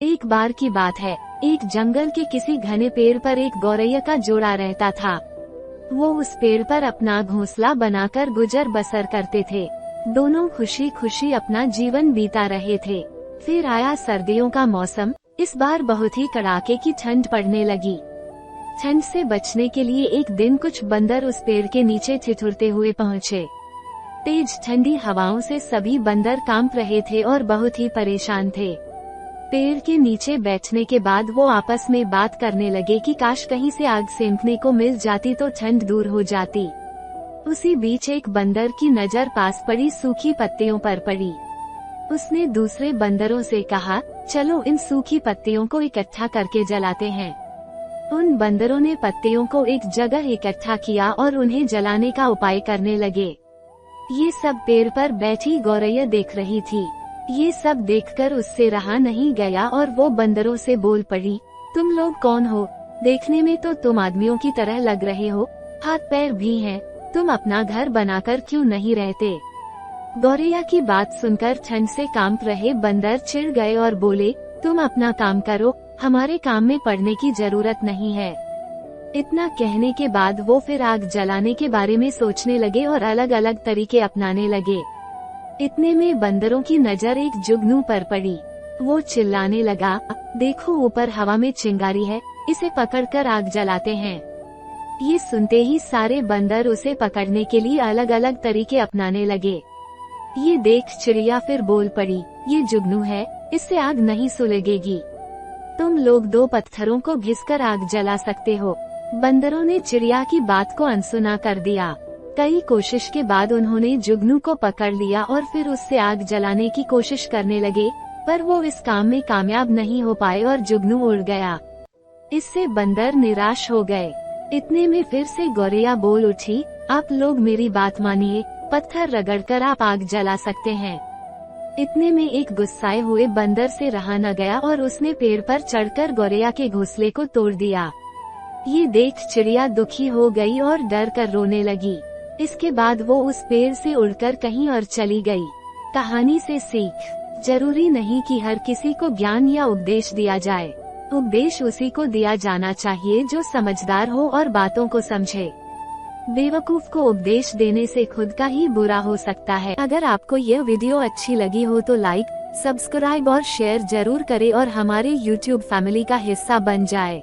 एक बार की बात है, एक जंगल के किसी घने पेड़ पर एक गौरैया का जोड़ा रहता था। वो उस पेड़ पर अपना घोंसला बनाकर गुजर बसर करते थे। दोनों खुशी खुशी अपना जीवन बीता रहे थे। फिर आया सर्दियों का मौसम। इस बार बहुत ही कड़ाके की ठंड पड़ने लगी। ठंड से बचने के लिए एक दिन कुछ बंदर उस पेड़ के नीचे ठिठुरते हुए पहुँचे। तेज ठंडी हवाओं से सभी बंदर कांप रहे थे और बहुत ही परेशान थे। पेड़ के नीचे बैठने के बाद वो आपस में बात करने लगे कि काश कहीं से आग सेंकने को मिल जाती तो ठंड दूर हो जाती। उसी बीच एक बंदर की नजर पास पड़ी सूखी पत्तियों पर पड़ी। उसने दूसरे बंदरों से कहा, चलो इन सूखी पत्तियों को इकट्ठा करके जलाते हैं। उन बंदरों ने पत्तियों को एक जगह इकट्ठा किया और उन्हें जलाने का उपाय करने लगे। ये सब पेड़ पर बैठी गौरैया देख रही थी। ये सब देखकर उससे रहा नहीं गया और वो बंदरों से बोल पड़ी, तुम लोग कौन हो? देखने में तो तुम आदमियों की तरह लग रहे हो, हाथ पैर भी हैं। तुम अपना घर बनाकर क्यों नहीं रहते? गौरैया की बात सुनकर ठंड से कांप रहे बंदर चिढ़ गए और बोले, तुम अपना काम करो, हमारे काम में पड़ने की जरूरत नहीं है। इतना कहने के बाद वो फिर आग जलाने के बारे में सोचने लगे और अलग अलग तरीके अपनाने लगे। इतने में बंदरों की नजर एक जुगनू पर पड़ी। वो चिल्लाने लगा, देखो ऊपर हवा में चिंगारी है, इसे पकड़कर आग जलाते हैं। ये सुनते ही सारे बंदर उसे पकड़ने के लिए अलग अलग तरीके अपनाने लगे। ये देख चिड़िया फिर बोल पड़ी, ये जुगनू है, इससे आग नहीं सुलगेगी। तुम लोग दो पत्थरों को घिसकर आग जला सकते हो। बंदरों ने चिड़िया की बात को अनसुना कर दिया। कई कोशिश के बाद उन्होंने जुगनू को पकड़ लिया और फिर उससे आग जलाने की कोशिश करने लगे, पर वो इस काम में कामयाब नहीं हो पाए और जुगनू उड़ गया। इससे बंदर निराश हो गए। इतने में फिर से गौरैया बोल उठी, आप लोग मेरी बात मानिए, पत्थर रगड़कर आप आग जला सकते हैं। इतने में एक गुस्साए हुए बंदर से रहा न गया और उसने पेड़ पर चढ़कर गौरैया के घोंसले को तोड़ दिया। ये देख चिड़िया दुखी हो गई और डर कर रोने लगी। इसके बाद वो उस पेड़ से उड़कर कहीं और चली गई। कहानी से सीख, जरूरी नहीं कि हर किसी को ज्ञान या उपदेश दिया जाए। उपदेश उसी को दिया जाना चाहिए जो समझदार हो और बातों को समझे। बेवकूफ को उपदेश देने से खुद का ही बुरा हो सकता है। अगर आपको यह वीडियो अच्छी लगी हो तो लाइक, सब्सक्राइब और शेयर जरूर करें और हमारे YouTube फैमिली का हिस्सा बन जाए।